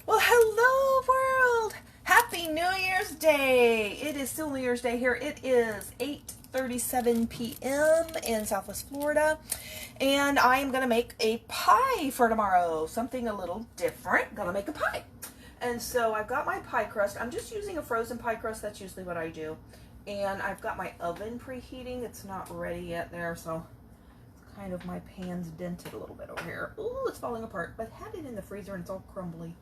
Well, hello world! Happy New Year's Day! It is still New Year's Day here. It is 8:37 p.m. in Southwest Florida. And I am going to make a pie for tomorrow. Something a little different. Gonna make a pie. And so I've got my pie crust. I'm just using a frozen pie crust. That's usually what I do. And I've got my oven preheating. It's not ready yet there, so kind of my pan's dented a little bit over here. Ooh, it's falling apart. But I had it in the freezer and it's all crumbly.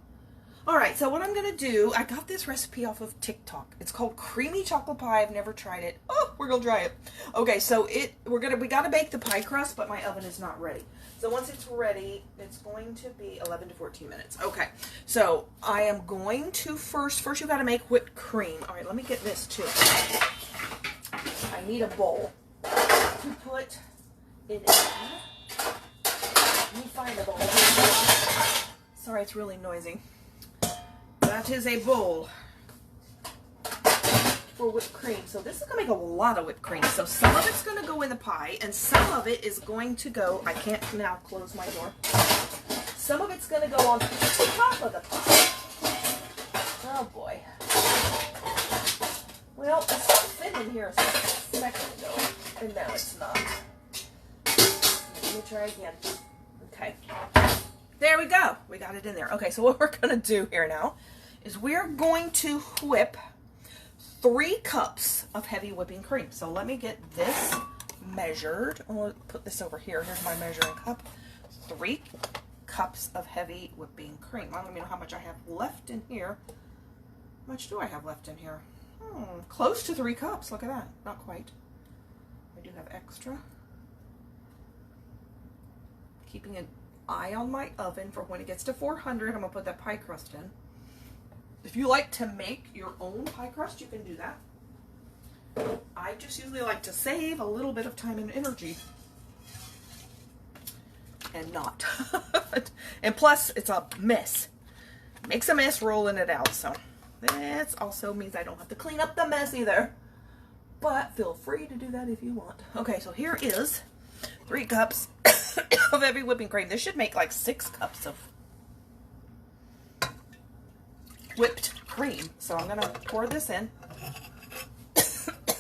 Alright, so what I'm going to do, I got this recipe off of TikTok. It's called creamy chocolate pie. I've never tried it. Oh, we're going to try it. Okay, so we got to bake the pie crust, but my oven is not ready. So once it's ready, it's going to be 11 to 14 minutes. Okay, so I am going to first you got to make whipped cream. Alright, let me get this too. I need a bowl to put it in. Let me find a bowl. Sorry, it's really noisy. That is a bowl for whipped cream. So this is going to make a lot of whipped cream. So some of it's going to go in the pie, and some of it is going to go, I can't now close my door. Some of it's going to go on top of the pie. Oh boy. Well, it's not fit in here a second ago, and now it's not. Let me try again. Okay. There we go. We got it in there. Okay, so what we're going to do here now is we're going to whip 3 cups of heavy whipping cream. So let me get this measured. I'll put this over here. Here's my measuring cup. 3 cups of heavy whipping cream. I don't even know how much I have left in here. How much do I have left in here? Close to 3 cups. Look at that. Not quite. I do have extra. Keeping an eye on my oven for when it gets to 400. I'm going to put that pie crust in. If you like to make your own pie crust, you can do that. I just usually like to save a little bit of time and energy. And not. And plus, it's a mess. Makes a mess rolling it out, so that also means I don't have to clean up the mess either. But feel free to do that if you want. Okay, so here is 3 cups of heavy whipping cream. This should make like 6 cups of whipped cream. So I'm going to pour this in.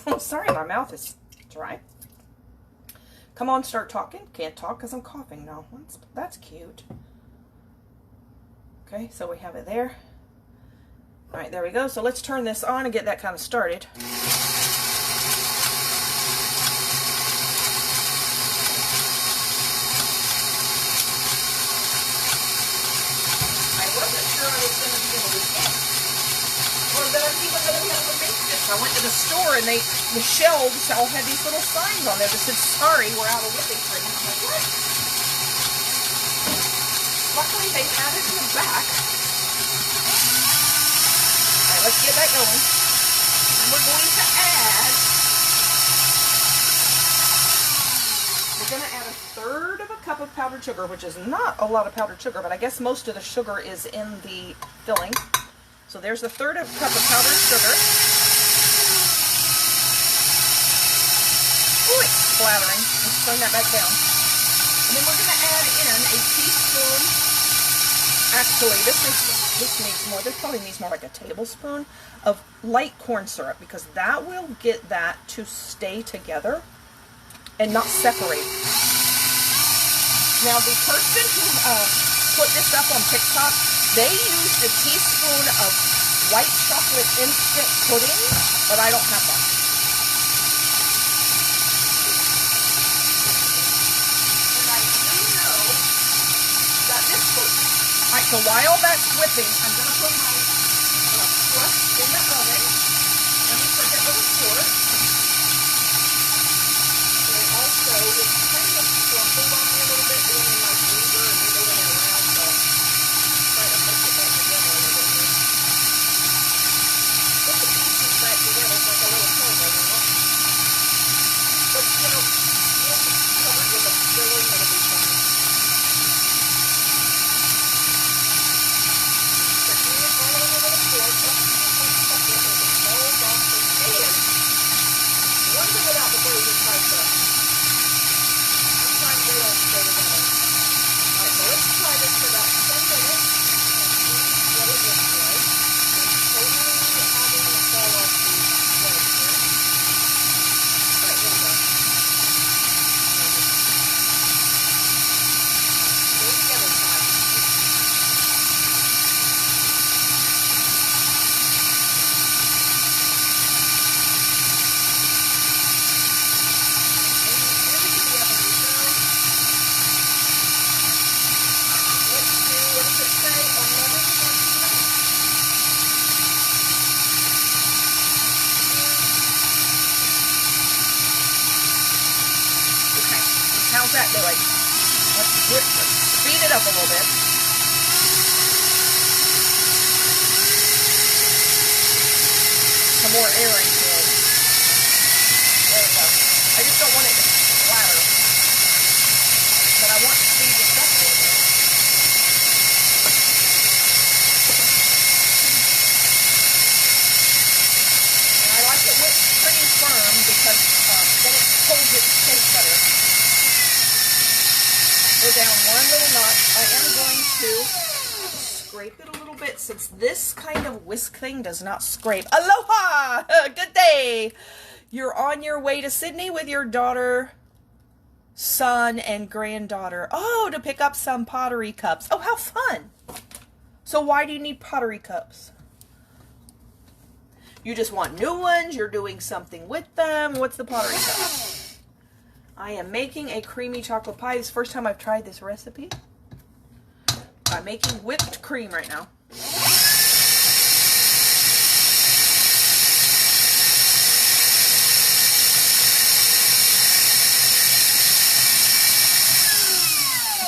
Oh, sorry, my mouth is dry. Come on, start talking. Can't talk because I'm coughing now. That's cute. Okay, so we have it there. All right, there we go. So let's turn this on and get that kind of started. I went to the store and the shelves all had these little signs on there that said, "Sorry, we're out of whipping cream." I'm like, what? Luckily, they had it in the back. All right, let's get that going. And we're going to add 1/3 of a cup of powdered sugar, which is not a lot of powdered sugar, but I guess most of the sugar is in the filling. So there's 1/3 of a cup of powdered sugar. Ooh, it's splattering. Let's turn that back down. And then we're going to add in a teaspoon. Actually, this needs more. This probably needs more like a tablespoon of light corn syrup, because that will get that to stay together and not separate. Now, the person who put this up on TikTok, they used a teaspoon of white chocolate instant pudding, but I don't have that. Alright, so while that's whipping, I'm going to put my crust in the oven. Let me put it over for it. And also, it's kind of fluffy on me a little bit doing my finger and moving it around, so try to mix it back together a little bit. Put the pieces back together like a little puzzle, you know? But, you know, once it's covered with a filling, it'll be fine. All over the floor. How's that doing? Let's speed it up a little bit. Some more air into it. There we go. I just don't want it to splatter. But I want to speed this up a little bit. And I like it whipped pretty firm because then it holds its shape better. Go down one little notch. I am going to scrape it a little bit since this kind of whisk thing does not scrape. Aloha! Good day! You're on your way to Sydney with your daughter, son, and granddaughter. Oh, to pick up some pottery cups. Oh, how fun! So why do you need pottery cups? You just want new ones? You're doing something with them? What's the pottery cup? I am making a creamy chocolate pie. This is the first time I've tried this recipe. I'm making whipped cream right now.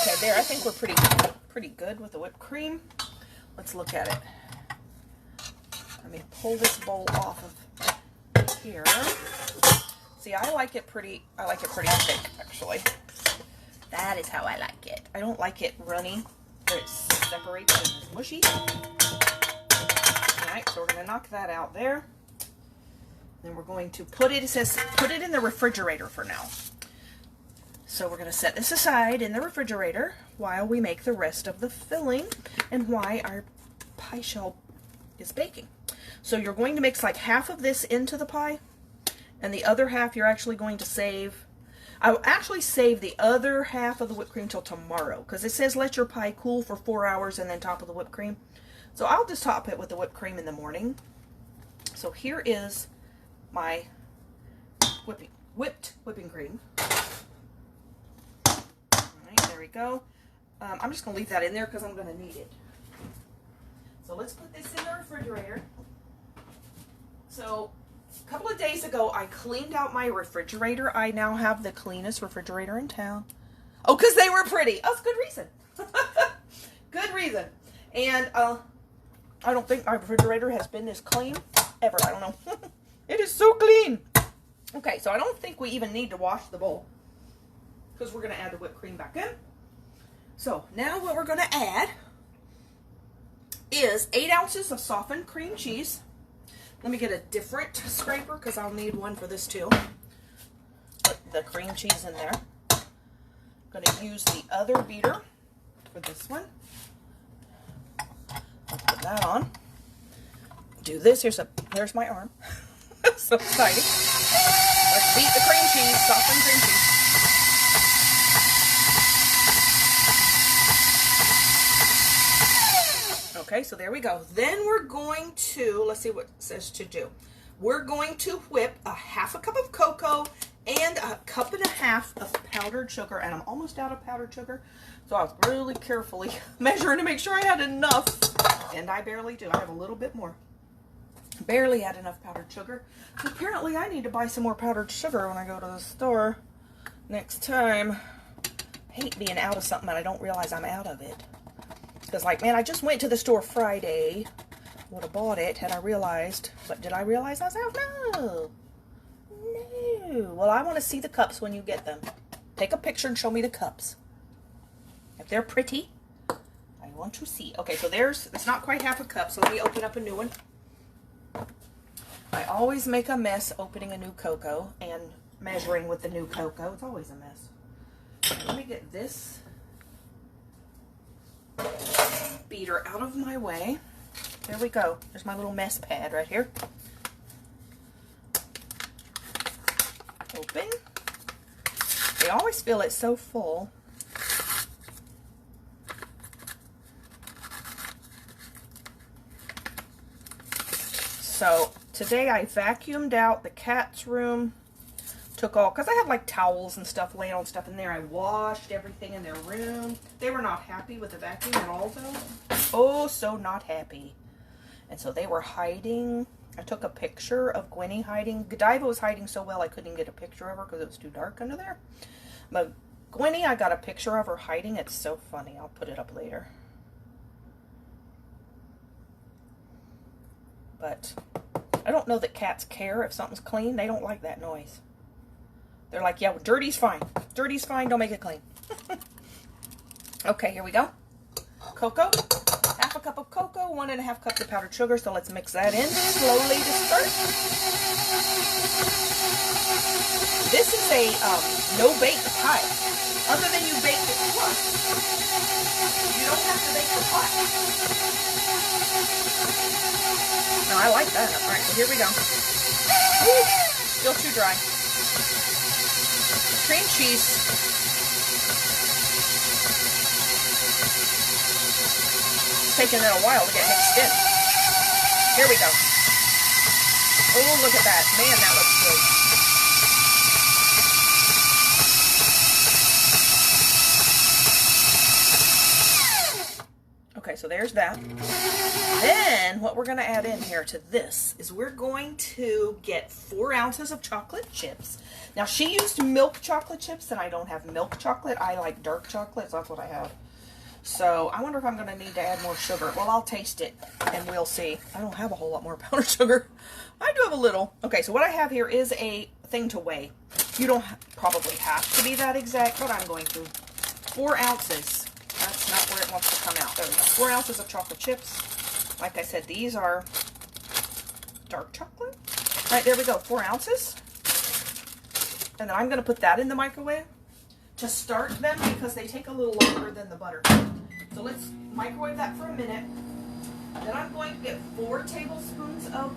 Okay, there. I think we're pretty good with the whipped cream. Let's look at it. Let me pull this bowl off of here. See, I like it pretty thick, actually. That is how I like it. I don't like it runny, where it separates and is mushy. Alright, so we're going to knock that out there. Then we're going to put it in the refrigerator for now. So we're going to set this aside in the refrigerator while we make the rest of the filling and why our pie shell is baking. So you're going to mix like half of this into the pie, and the other half you're actually going to save. I will actually save the other half of the whipped cream till tomorrow, because it says let your pie cool for 4 hours and then top with the whipped cream. So I'll just top it with the whipped cream in the morning. So here is my whipped whipping cream. Alright, there we go. I'm just going to leave that in there because I'm going to need it. So let's put this in the refrigerator. So a couple of days ago, I cleaned out my refrigerator. I now have the cleanest refrigerator in town. Oh, because they were pretty. That's good reason. Good reason. And I don't think my refrigerator has been this clean ever. I don't know. It is so clean. Okay, so I don't think we even need to wash the bowl because we're going to add the whipped cream back in. So now what we're going to add is 8 ounces of softened cream cheese. Let me get a different scraper because I'll need one for this too. Put the cream cheese in there. I'm going to use the other beater for this one. I'll put that on. Do this. Here's my arm. So exciting. Let's beat the cream cheese, softened cream cheese. Okay, so there we go. Then we're going to, let's see what it says to do. We're going to whip a half a cup of cocoa and a cup and a half of powdered sugar. And I'm almost out of powdered sugar. So I was really carefully measuring to make sure I had enough. And I barely do. I have a little bit more. Barely had enough powdered sugar. Apparently I need to buy some more powdered sugar when I go to the store next time. I hate being out of something and I don't realize I'm out of it. Because, like, man, I just went to the store Friday. Would have bought it had I realized. But did I realize I was out? No. No. Well, I want to see the cups when you get them. Take a picture and show me the cups. If they're pretty, I want to see. Okay, so it's not quite half a cup, so let me open up a new one. I always make a mess opening a new cocoa and measuring with the new cocoa. It's always a mess. Okay, let me get this beater out of my way. There we go. There's my little mess pad right here. Open. They always feel it so full. So today I vacuumed out the cat's room. Took all, because I have like towels and stuff, laying on stuff in there. I washed everything in their room. They were not happy with the vacuum at all though. Oh, so not happy. And so they were hiding. I took a picture of Gwenny hiding. Godiva was hiding so well I couldn't even get a picture of her because it was too dark under there. But Gwenny, I got a picture of her hiding. It's so funny. I'll put it up later. But I don't know that cats care if something's clean. They don't like that noise. They're like, yeah, well, dirty's fine. Dirty's fine. Don't make it clean. Okay, here we go. Cocoa. Half a cup of cocoa, 1.5 cups of powdered sugar. So let's mix that in slowly to start. This is a no-bake pie. Other than you bake the crust, you don't have to bake the pie. No, I like that. All right, so here we go. Woo, still too dry. Cream cheese. It's taking it a while to get mixed in. Here we go. Oh, look at that. Man, that looks good. Okay, so there's that. Then what we're going to add in here to this is we're going to get 4 ounces of chocolate chips. Now, she used milk chocolate chips, and I don't have milk chocolate. I like dark chocolate, so that's what I have. So I wonder if I'm going to need to add more sugar. Well, I'll taste it, and we'll see. I don't have a whole lot more powdered sugar. I do have a little. Okay, so what I have here is a thing to weigh. You don't probably have to be that exact, but I'm going to. 4 ounces. That's not where it wants to come out. There we go. 4 ounces of chocolate chips. Like I said, these are dark chocolate. All right, there we go. 4 ounces. And then I'm going to put that in the microwave to start them because they take a little longer than the butter. So let's microwave that for a minute. Then I'm going to get 4 tablespoons of,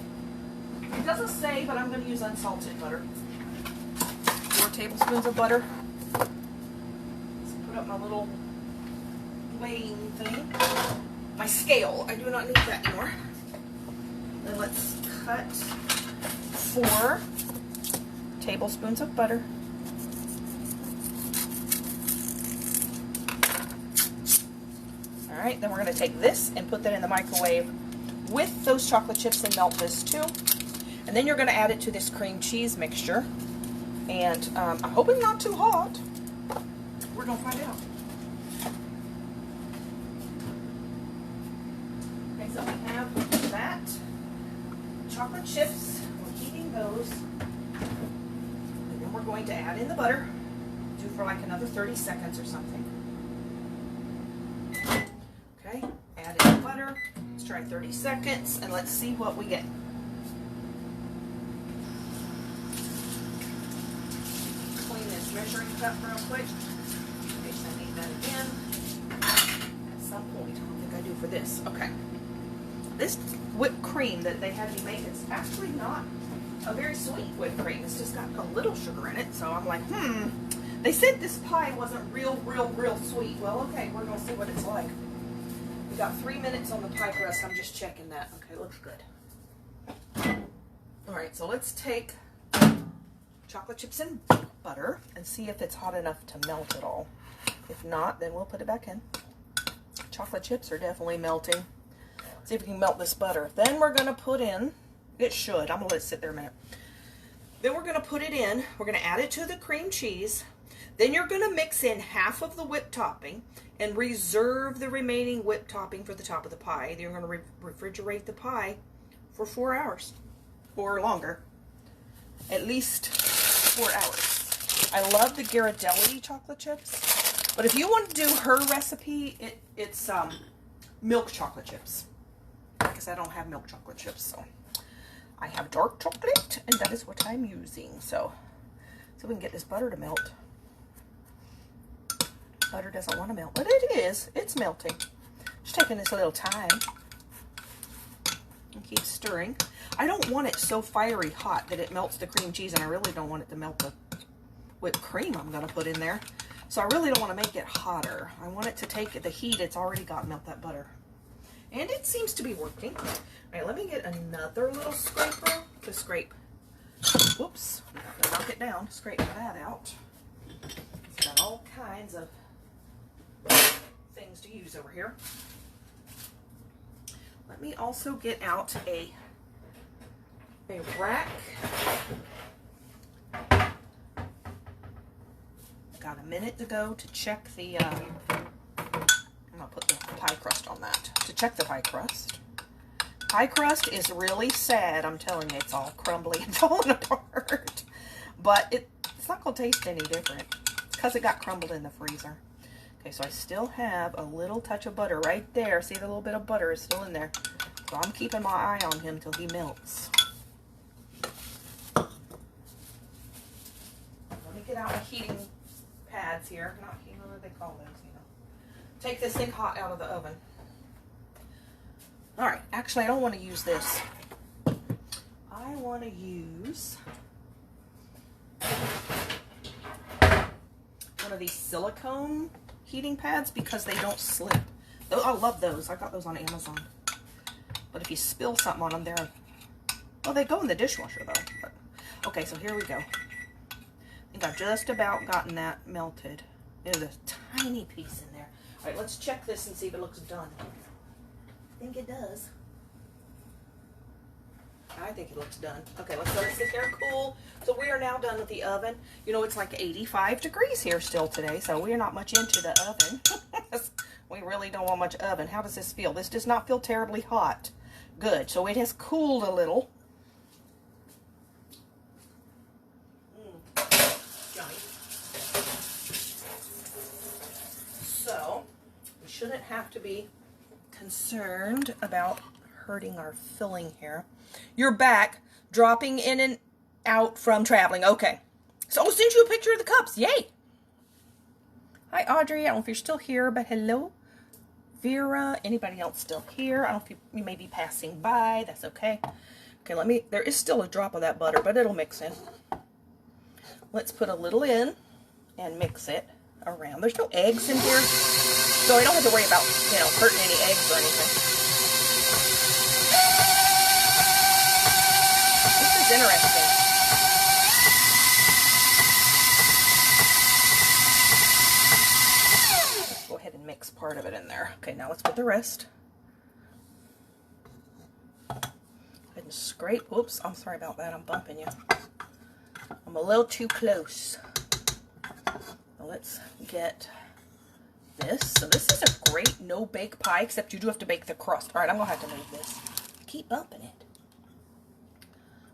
it doesn't say, but I'm going to use unsalted butter. 4 tablespoons of butter. Let's put up my little weighing thing. My scale. I do not need that anymore. Then let's cut 4 tablespoons of butter. All right, then we're going to take this and put that in the microwave with those chocolate chips and melt this too. And then you're going to add it to this cream cheese mixture. And I'm hoping not too hot. We're going to find out. Okay, so we have that. Chocolate chips. We're heating those. And then we're going to add in the butter. Do for like another 30 seconds or something. Okay, add in the butter. Let's try 30 seconds and let's see what we get. Clean this measuring cup real quick in case I need that again at some point. I don't think I do for this. Okay. This whipped cream that they had me make is actually not a very sweet whipped cream. It's just got a little sugar in it. So I'm like, They said this pie wasn't real sweet. Well, okay, we're going to see what it's like. We got 3 minutes on the pie crust. I'm just checking that. Okay, looks good. All right, so let's take chocolate chips and butter and see if it's hot enough to melt it all. If not, then we'll put it back in. Chocolate chips are definitely melting. See if we can melt this butter. Then we're going to put in, it should, I'm going to let it sit there a minute. Then we're going to put it in, we're going to add it to the cream cheese. Then you're going to mix in half of the whipped topping and reserve the remaining whipped topping for the top of the pie. Then you're going to refrigerate the pie for 4 hours or longer. At least 4 hours. I love the Ghirardelli chocolate chips. But if you want to do her recipe, it's milk chocolate chips. Because I don't have milk chocolate chips, so I have dark chocolate, and that is what I'm using. So we can get this butter to melt. Butter doesn't want to melt, but it is. It's melting. Just taking this a little time. And keep stirring. I don't want it so fiery hot that it melts the cream cheese, and I really don't want it to melt the whipped cream I'm going to put in there. So I really don't want to make it hotter. I want it to take the heat it's already got and melt that butter. And it seems to be working. All right, let me get another little scraper to scrape. Whoops, knock it down. Scrape that out. It's got all kinds of things to use over here. Let me also get out a rack. Gotta minute ago to check the, I'm gonna put the pie crust on that, to check the pie crust. Pie crust is really sad, I'm telling you, it's all crumbly and falling apart. But it's not gonna taste any different. It's because it got crumbled in the freezer. Okay, so I still have a little touch of butter right there. See, the little bit of butter is still in there. So I'm keeping my eye on him till he melts. Let me get out my heating pads here. Not heating, what do they call those, you know. Take this thing hot out of the oven. All right, actually I don't want to use this. I want to use one of these silicone heating pads because they don't slip. I love those. I got those on Amazon. But if you spill something on them, they're, well, they go in the dishwasher though. But, okay, so here we go. I think I've just about gotten that melted. There's a tiny piece in there. All right, let's check this and see if it looks done. I think it does. I think it looks done. Okay, let's let it sit there and cool. So we are now done with the oven. You know, it's like 85 degrees here still today, so we're not much into the oven. We really don't want much oven. How does this feel? This does not feel terribly hot. Good. So it has cooled a little. Yummy. So we shouldn't have to be concerned about hurting our filling here. You're back, dropping in and out from traveling. Okay. So I'll send you a picture of the cups. Yay. Hi, Audrey. I don't know if you're still here, but hello. Vera. Anybody else still here? I don't know if you may be passing by. That's okay. Okay, there is still a drop of that butter, but it'll mix in. Let's put a little in and mix it around. There's no eggs in here, so I don't have to worry about, you know, hurting any eggs or anything. This is interesting. Let's go ahead and mix part of it in there. Okay, now let's put the rest. Go ahead and scrape. Whoops, I'm sorry about that. I'm bumping you. I'm a little too close. Now let's get this. So this is a great no-bake pie, except you do have to bake the crust. All right, I'm going to have to move this. Keep bumping it.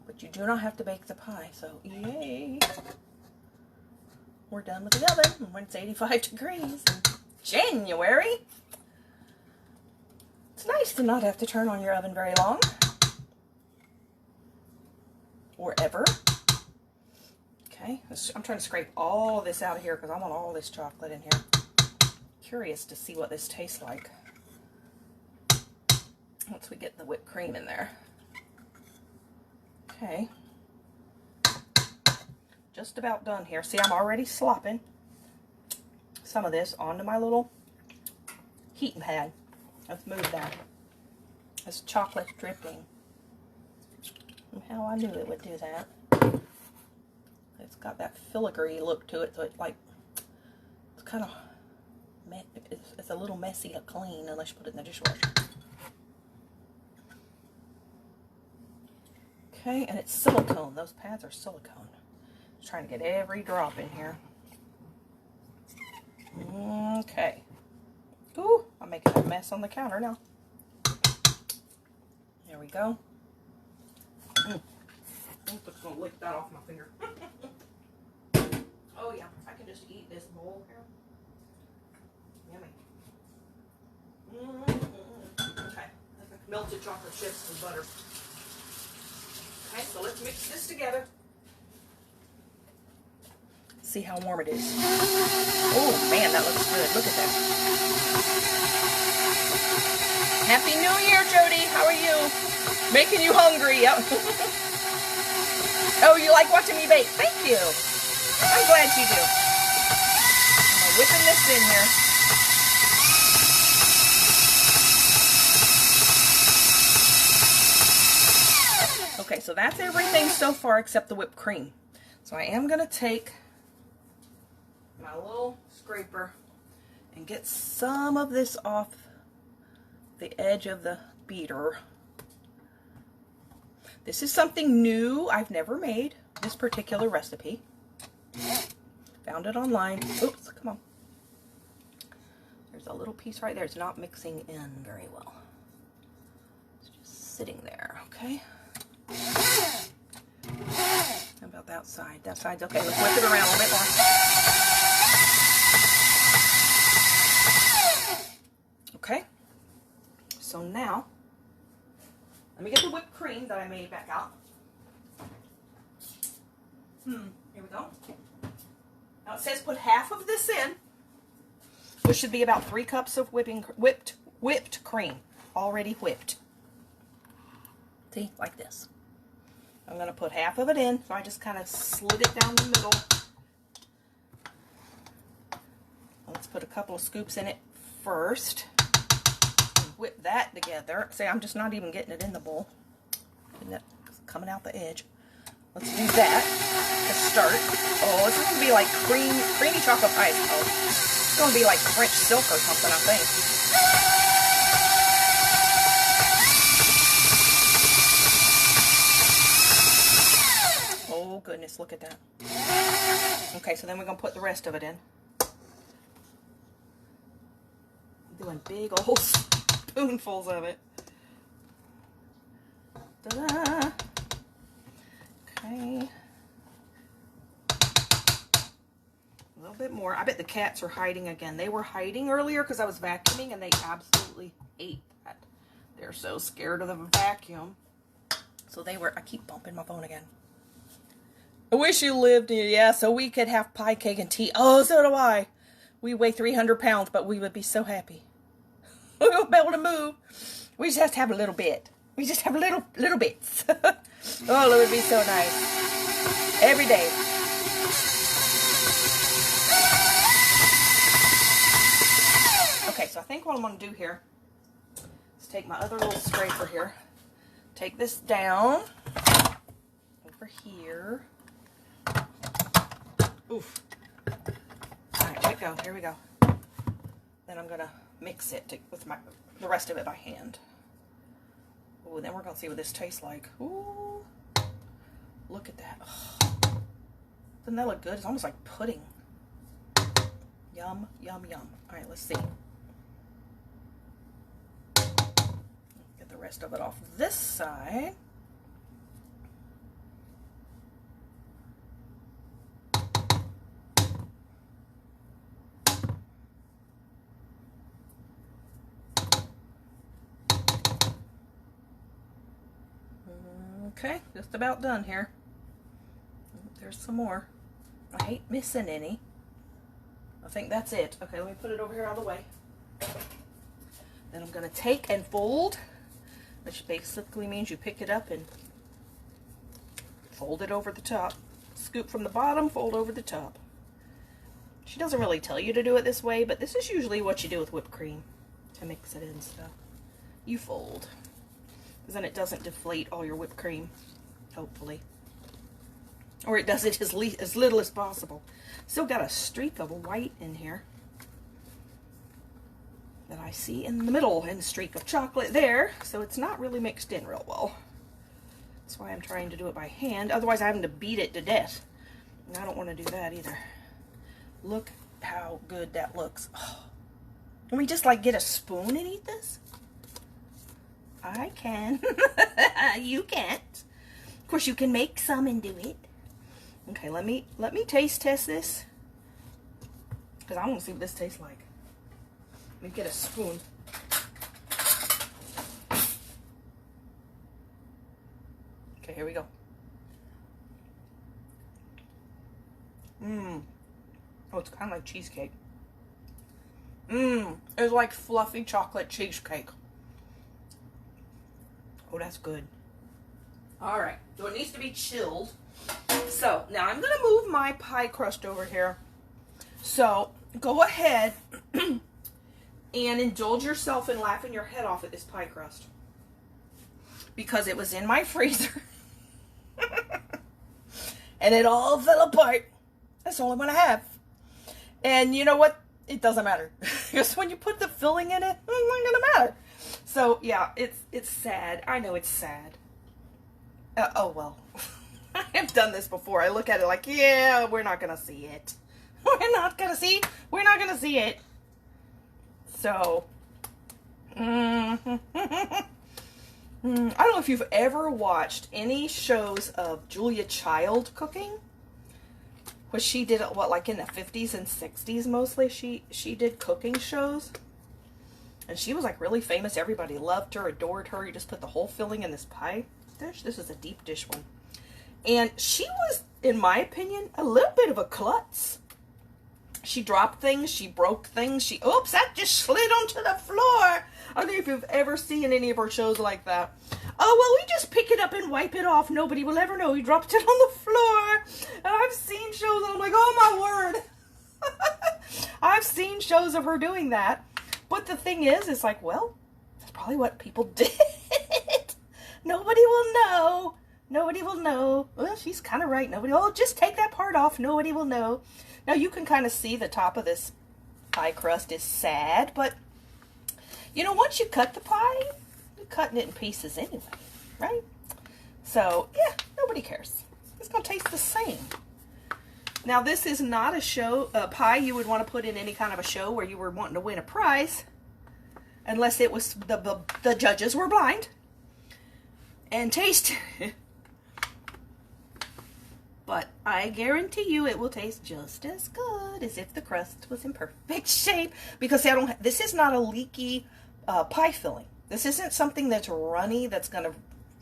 But you do not have to bake the pie, so yay. We're done with the oven when it's 85 degrees in January. It's nice to not have to turn on your oven very long. Or ever. Okay, I'm trying to scrape all this out of here because I want all this chocolate in here. Curious to see what this tastes like once we get the whipped cream in there. Okay, just about done here. See, I'm already slopping some of this onto my little heating pad. Let's move that. This chocolate dripping. And how I knew it would do that. It's got that filigree look to it, so it's like, it's kind of, it's a little messy to clean unless you put it in the dishwasher. Okay, and it's silicone. Those pads are silicone. Just trying to get every drop in here. Okay. Ooh, I'm making a mess on the counter now. There we go. I'm just going to lick that off my finger. Oh yeah, I can just eat this bowl here. Yummy. Okay, that's like melted chocolate chips and butter. Okay, so let's mix this together. See how warm it is. Oh man, that looks good. Look at that. Happy New Year, Jody. How are you? Making you hungry. Yep. Oh, you like watching me bake? Thank you. I'm glad you do. I'm whipping this in here. Okay, so that's everything so far except the whipped cream. So I am going to take my little scraper and get some of this off the edge of the beater. This is something new I've never made, this particular recipe. Found it online. Oops, There's a little piece right there. It's not mixing in very well. It's just sitting there, okay? How about that side? That side's okay. Let's whip it around a little bit more. Okay. So now, let me get the whipped cream that I made back out. Here we go. Now it says put half of this in, which should be about 3 cups of whipped cream, already whipped. See, like this. I'm going to put half of it in, so I just kind of slid it down the middle. Let's put a couple of scoops in it first. And whip that together. See, I'm just not even getting it in the bowl. Isn't it coming out the edge? Let's do that to start. Oh, it's going to be like creamy chocolate ice. Oh, it's going to be like French silk or something, I think. Oh, goodness, look at that. Okay, so then we're going to put the rest of it in. I'm doing big old spoonfuls of it. Ta-da! Okay. A little bit more. I bet the cats are hiding again. They were hiding earlier because I was vacuuming and they absolutely ate that. They're so scared of the vacuum. So they were, I keep bumping my phone again. I wish you lived here, yeah, so we could have pie, cake, and tea. Oh, so do I. We weigh 300 pounds, but we would be so happy. We won't be able to move. We just have to have a little bit. We just have little bits. Oh, it would be so nice. Every day. Okay, so I think what I'm going to do here is take my other little scraper here. Take this down over here. Oof. Alright, here we go. Here we go. Then I'm going to mix it with the rest of it by hand. Ooh, then we're going to see what this tastes like. Ooh. Look at that. Oh. Doesn't that look good? It's almost like pudding. Yum, yum, yum. Alright, let's see. Get the rest of it off this side. Okay, just about done here. There's some more. I hate missing any. I think that's it. Okay, let me put it over here out of the way. Then I'm going to take and fold, which basically means you pick it up and fold it over the top. Scoop from the bottom, fold over the top. She doesn't really tell you to do it this way, but this is usually what you do with whipped cream to mix it in stuff. You fold. Because then it doesn't deflate all your whipped cream, hopefully. Or it does it as little as possible. Still got a streak of white in here that I see in the middle, and a streak of chocolate there, so it's not really mixed in real well. That's why I'm trying to do it by hand. Otherwise, I'm having to beat it to death. And I don't want to do that either. Look how good that looks. Oh. Can we just like get a spoon and eat this? I can. You can't. Of course, you can make some and do it. Okay, let me taste test this, because I want to see what this tastes like. Let me get a spoon. Okay, here we go. Oh, it's kind of like cheesecake. It's like fluffy chocolate cheesecake. Oh, that's good. All right, so it needs to be chilled. So now I'm going to move my pie crust over here. So go ahead and indulge yourself in laughing your head off at this pie crust, because it was in my freezer and it all fell apart. That's the only one I have. And you know what? It doesn't matter. Because when you put the filling in it, it's not going to matter. So yeah, it's sad. I know it's sad. Oh well. I have done this before. I look at it like, yeah, we're not going to see it. We're not going to see it. So, I don't know if you've ever watched any shows of Julia Child cooking. Which she did, what, like in the 50s and 60s mostly, she did cooking shows. And she was like really famous. Everybody loved her, adored her. You just put the whole filling in this pie dish. This is a deep dish one. And she was, in my opinion, a little bit of a klutz. She dropped things. She broke things. Oops, that just slid onto the floor. I don't know if you've ever seen any of her shows like that. Oh, well, we just pick it up and wipe it off. Nobody will ever know we dropped it on the floor. And I've seen shows and I'm like, oh my word. I've seen shows of her doing that. But the thing is, it's like, well, that's probably what people did. Nobody will know. Nobody will know. Well, she's kind of right. Nobody will. Just take that part off. Nobody will know. Now, you can kind of see the top of this pie crust is sad. But, you know, once you cut the pie, you're cutting it in pieces anyway, right? So, yeah, nobody cares. It's going to taste the same. Now, this is not a pie you would want to put in any kind of a show where you were wanting to win a prize. Unless it was the judges were blind. And taste. But I guarantee you it will taste just as good as if the crust was in perfect shape. Because this is not a leaky pie filling. This isn't something that's runny that's going to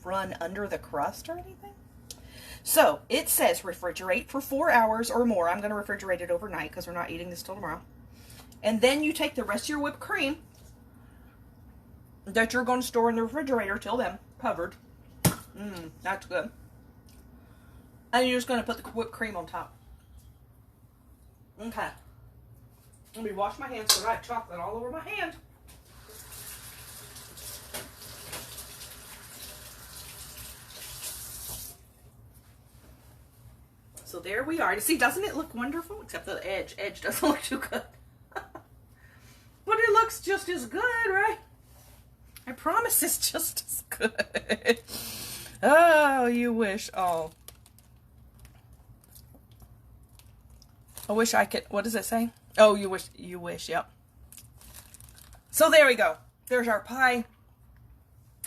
run under the crust or anything. So, it says refrigerate for 4 hours or more. I'm going to refrigerate it overnight because we're not eating this till tomorrow. And then you take the rest of your whipped cream that you're going to store in the refrigerator till then, covered. That's good. And you're just going to put the whipped cream on top. Okay. Let me wash my hands because I have chocolate all over my hand. So there we are. See, doesn't it look wonderful? Except the edge. Edge doesn't look too good. But it looks just as good, right? I promise it's just as good. Oh, you wish. Oh. I wish I could. What does it say? Oh, you wish. Yep. So there we go. There's our pie.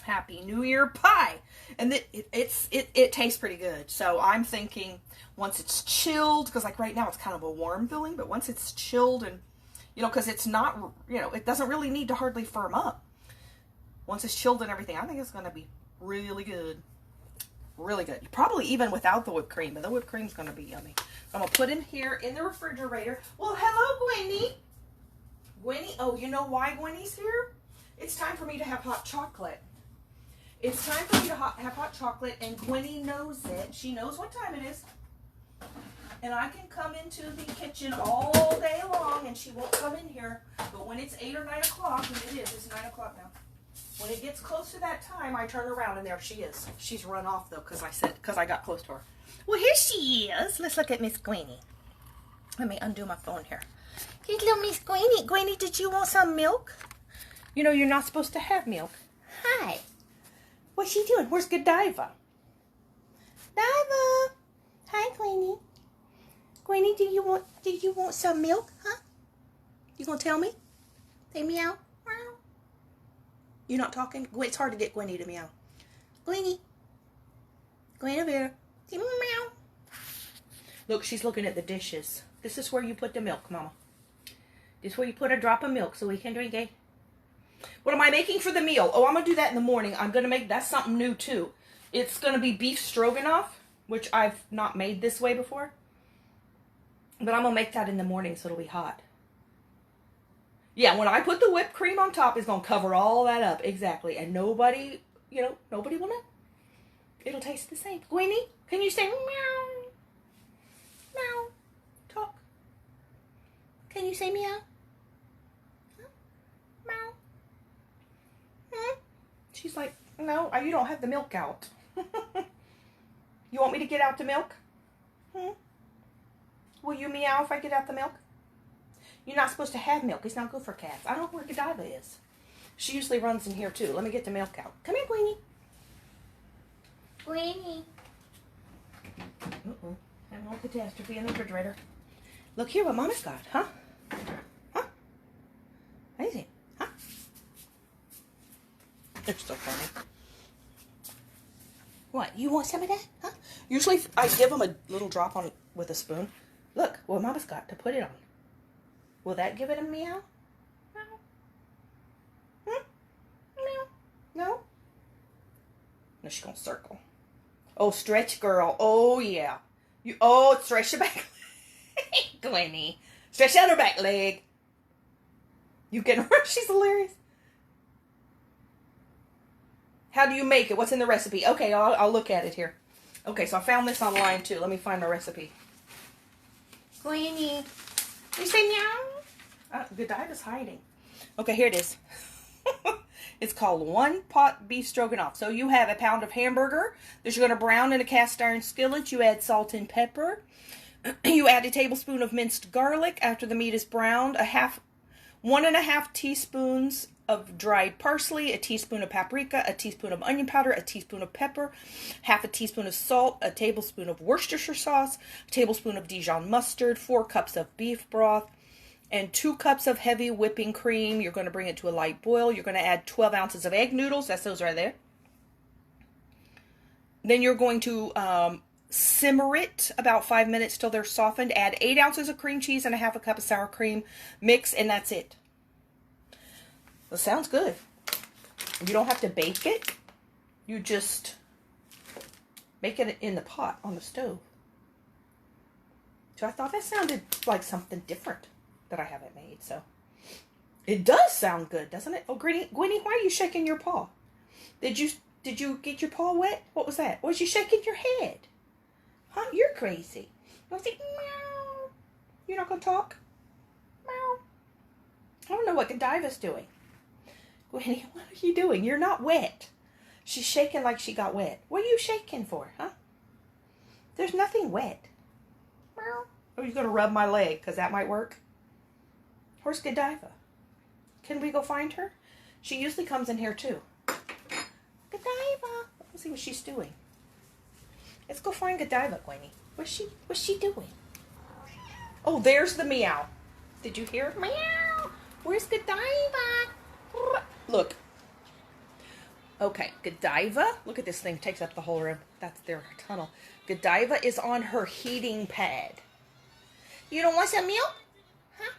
Happy New Year pie. And it tastes pretty good. So I'm thinking once it's chilled, because like right now it's kind of a warm filling, but once it's chilled and, you know, because it's not, you know, it doesn't really need to hardly firm up. Once it's chilled and everything, I think it's going to be really good. Really good. Probably even without the whipped cream, but the whipped cream's going to be yummy. So I'm going to put in here in the refrigerator. Well, hello, Gwenny. Gwenny, oh, you know why Gwenny's here? It's time for me to have hot chocolate. It's time for me to have hot chocolate, and Gwenny knows it. She knows what time it is. And I can come into the kitchen all day long, and she won't come in here. But when it's 8 or 9 o'clock, and it is, it's 9 o'clock now. When it gets close to that time, I turn around, and there she is. She's run off, though, because I got close to her. Well, here she is. Let's look at Miss Gwenny. Let me undo my phone here. Here's little Miss Gwenny. Gwenny, did you want some milk? You know, you're not supposed to have milk. Hi. What's she doing? Where's Godiva? Diva. Hi, Gwenny. Gwenny, do you want some milk, huh? You gonna tell me? Say meow. Meow. You not talking? It's hard to get Gwenny to meow. Gwenny. Gwenny over here. Say meow. Look, she's looking at the dishes. This is where you put the milk, Mama. This is where you put a drop of milk so we can drink it. What am I making for the meal? Oh, I'm going to do that in the morning. I'm going to make, that's something new too. It's going to be beef stroganoff, which I've not made this way before. But I'm going to make that in the morning so it'll be hot. Yeah, when I put the whipped cream on top, it's going to cover all that up. Exactly. And nobody, you know, nobody will know. It'll taste the same. Gwenny, can you say meow? Meow. Talk. Can you say meow? Huh? Meow. She's like, no, you don't have the milk out. You want me to get out the milk? Will you meow if I get out the milk? You're not supposed to have milk. It's not good for cats. I don't know where Godiva is. She usually runs in here too. Let me get the milk out. Come here, Gwenny. Gwenny. Uh-oh. Having a little catastrophe in the refrigerator. Look here what Mama's got, huh? Huh? What is it? They're so funny. What? You want some of that? Huh? Usually I give them a little drop on with a spoon. Look, what Mama's got to put it on. Will that give it a meow? No. Hmm? Meow. No? No, she's gonna circle. Oh, stretch, girl. Oh, yeah. Stretch your back leg. Gwenny. Stretch out her back leg. You get her. She's hilarious. How do you make it? What's in the recipe? Okay, I'll look at it here. Okay, so I found this online too. Let me find my recipe. Gwenny. You say meow? Godiva's hiding. Okay, here it is. It's called One Pot Beef Stroganoff. So you have a pound of hamburger that you're going to brown in a cast iron skillet. You add salt and pepper. You add a tablespoon of minced garlic after the meat is browned. 1.5 teaspoons of dried parsley, a teaspoon of paprika, a teaspoon of onion powder, a teaspoon of pepper, half a teaspoon of salt, a tablespoon of Worcestershire sauce, a tablespoon of Dijon mustard, 4 cups of beef broth, and 2 cups of heavy whipping cream. You're going to bring it to a light boil. You're going to add 12 ounces of egg noodles. That's those right there. Then you're going to simmer it about 5 minutes till they're softened. Add 8 ounces of cream cheese and a half a cup of sour cream. Mix, and that's it. That sounds good. You don't have to bake it. You just make it in the pot on the stove. So I thought that sounded like something different that I haven't made. So it does sound good, doesn't it? Oh, Gwenny, why are you shaking your paw? Did you get your paw wet? What was that? Was you shaking your head? Huh? You're crazy. You want to say meow? You're not gonna talk? Meow. I don't know what Godiva's doing. Gwenny, what are you doing? You're not wet. She's shaking like she got wet. What are you shaking for, huh? There's nothing wet. Meow. Or you gonna rub my leg, because that might work? Where's Godiva? Can we go find her? She usually comes in here too. Godiva. Let's see what she's doing. Let's go find Godiva, Gwenny. What's she doing? Oh, there's the meow. Did you hear it? Meow. Where's Godiva? Look. Okay, Godiva. Look at this thing. Takes up the whole room. That's their tunnel. Godiva is on her heating pad. You don't want some milk? Huh?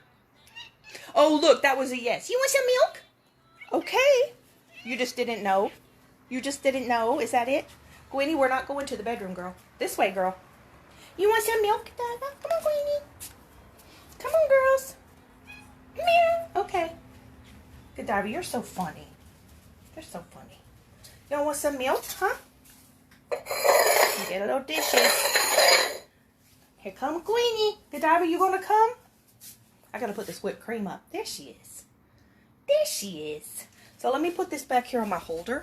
Oh, look. That was a yes. You want some milk? Okay. You just didn't know. You just didn't know. Is that it? Gwenny, we're not going to the bedroom, girl. This way, girl. You want some milk, Godiva? Come on, Gwenny. Come on, girls. Meow. Okay. Godiva, you're so funny. They're so funny. Y'all want some milk, huh? You get a little dishes. Here come Gwenny. Godiva, you gonna come? I gotta put this whipped cream up. There she is. There she is. So let me put this back here on my holder,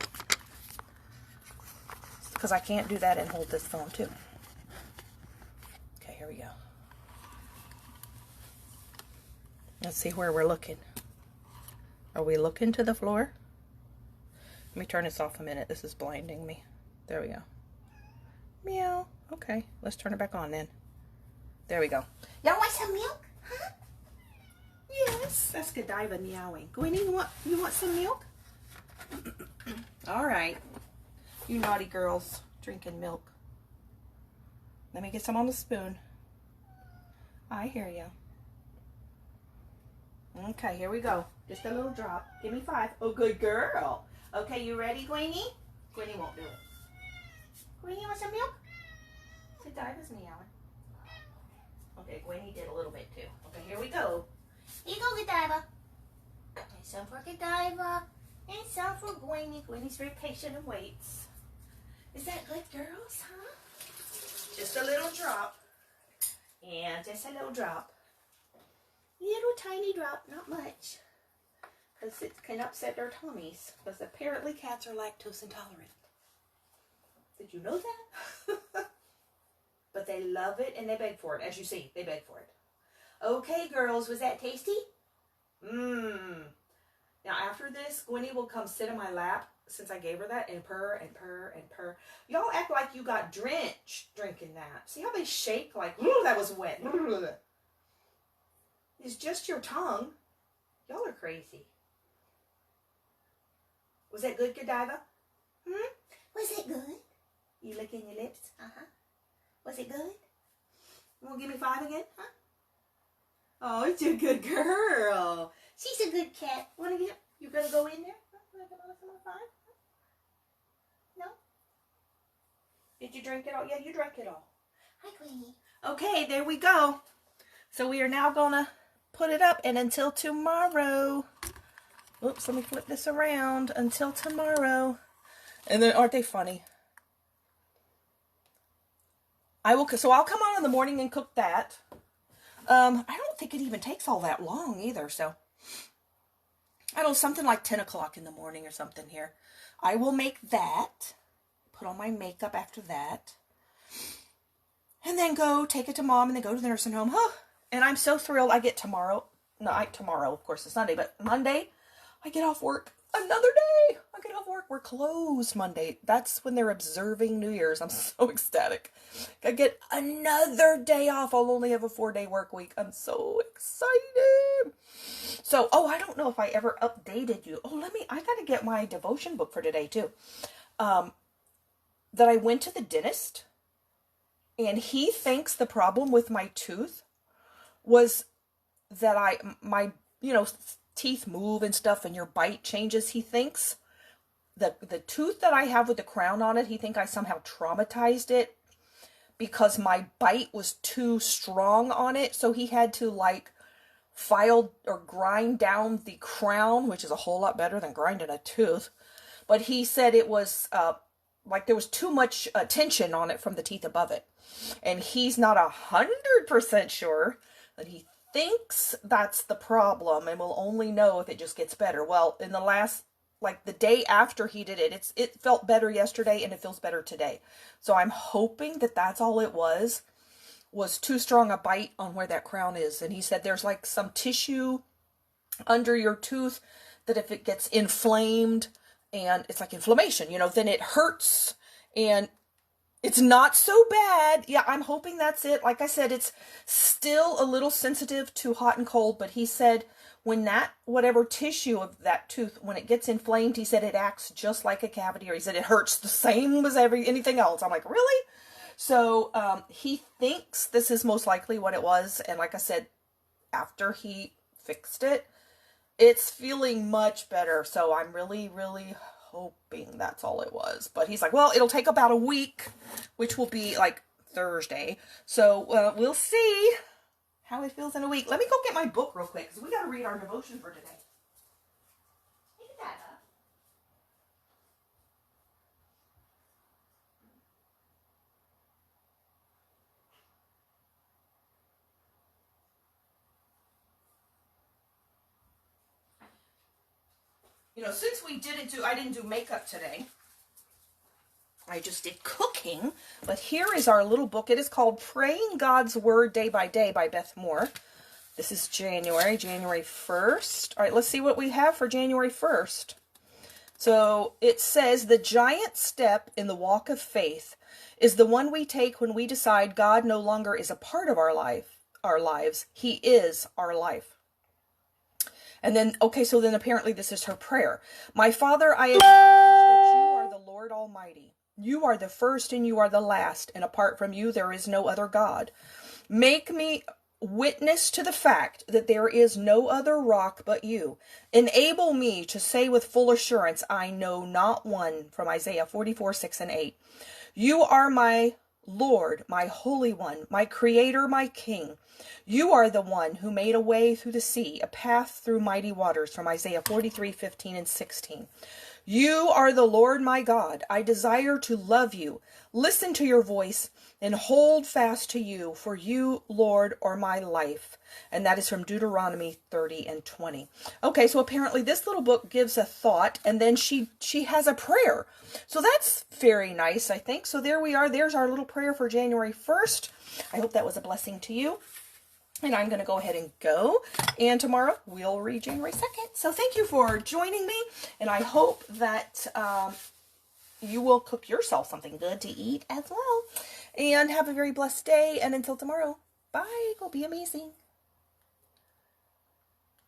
because I can't do that and hold this phone too. Okay, here we go. Let's see where we're looking. Are we looking to the floor? Let me turn this off a minute. This is blinding me. There we go. Meow. Okay, let's turn it back on then. There we go. Y'all want some milk? Huh? Yes. That's Godiva meowing. Gwenny, you want some milk? All right. You naughty girls drinking milk. Let me get some on the spoon. I hear you. Okay, here we go. Just a little drop. Give me 5. Oh, good girl. Okay, you ready, Gwenny? Gwenny won't do it. Gwenny, want some milk? Godiva's meowing. Okay, Gwenny did a little bit too. Okay, here we go. Here you go, Godiva. And some for Godiva. And some for Gwenny. Gwenny's very patient and waits. Is that good, girls, huh? Just a little drop. And just a little drop. Little tiny drop, not much. Because it can upset their tummies. Because apparently cats are lactose intolerant. Did you know that? But they love it and they beg for it. As you see, they beg for it. Okay, girls, was that tasty? Mmm. Now, after this, Gwenny will come sit in my lap, since I gave her that, and purr and purr and purr. Y'all act like you got drenched drinking that. See how they shake like, ooh, that was wet. It's just your tongue. Y'all are crazy. Was that good, Godiva? Was it good? You licking your lips? Was it good? You want to give me 5 again? Huh? Oh, it's a good girl. She's a good cat. Want to get? You gonna go in there? Want to give me 5? No. Did you drink it all? Yeah, you drank it all. Hi, Queenie. Okay, there we go. So we are now gonna put it up, and until tomorrow. Oops, let me flip this around. Until tomorrow. And then, aren't they funny? I'll come on in the morning and cook that. I don't think it even takes all that long either, so. I don't know, something like 10 o'clock in the morning or something here. I will make that. Put on my makeup after that. And then go take it to Mom and then go to the nursing home. And I'm so thrilled I get tomorrow. Tomorrow, of course, it's Sunday, but Monday, I get off work. Another day. I get off work. We're closed Monday. That's when they're observing New Year's. I'm so ecstatic. I get another day off. I'll only have a 4-day work week. I'm so excited. So, I don't know if I ever updated you. I got to get my devotion book for today too. That I went to the dentist and he thinks the problem with my tooth was that my teeth move and stuff and your bite changes. He thinks the tooth that I have with the crown on it, he think I somehow traumatized it because my bite was too strong on it. So he had to file or grind down the crown, which is a whole lot better than grinding a tooth. But he said it was there was too much tension on it from the teeth above it. And he's not 100% sure, but he thinks that's the problem and will only know if it just gets better. Well, in the last, the day after he did it, it felt better yesterday and it feels better today. So I'm hoping that that's all it was too strong a bite on where that crown is. And he said there's some tissue under your tooth that if it gets inflamed and it's inflammation, then it hurts and it's not so bad. Yeah, I'm hoping that's it. Like I said, it's still a little sensitive to hot and cold, but he said when whatever tissue of that tooth, when it gets inflamed, he said it acts just like a cavity, or he said it hurts the same as anything else. I'm like, really? So he thinks this is most likely what it was. And like I said, after he fixed it, it's feeling much better. So I'm really, really hoping that's all it was. But he's like, well, it'll take about a week, which will be Thursday. So we'll see how it feels in a week. Let me go get my book real quick because we got to read our devotion for today. Since I didn't do makeup today, I just did cooking, but here is our little book. It is called Praying God's Word Day by Day by Beth Moore. This is January 1st. All right, let's see what we have for January 1st. So it says, the giant step in the walk of faith is the one we take when we decide God no longer is a part of our lives. He is our life. And then, so then apparently this is her prayer. My Father, I acknowledge that you are the Lord Almighty. You are the first and you are the last, and apart from you there is no other God. Make me witness to the fact that there is no other rock but you. Enable me to say with full assurance, I know not one, from Isaiah 44:6-8. You are my Lord, my Holy One, my Creator, my King. You are the one who made a way through the sea, a path through mighty waters, from Isaiah 43:15-16. You are the Lord my God. I desire to love you, listen to your voice, and hold fast to you, for you, Lord, are my life. And that is from Deuteronomy 30:20. Okay, so apparently this little book gives a thought, and then she has a prayer. So that's very nice, I think. So there we are. There's our little prayer for January 1st. I hope that was a blessing to you. And I'm going to go ahead and go. And tomorrow we'll read January 2nd. So thank you for joining me. And I hope that you will cook yourself something good to eat as well. And have a very blessed day. And until tomorrow, bye. Go be amazing.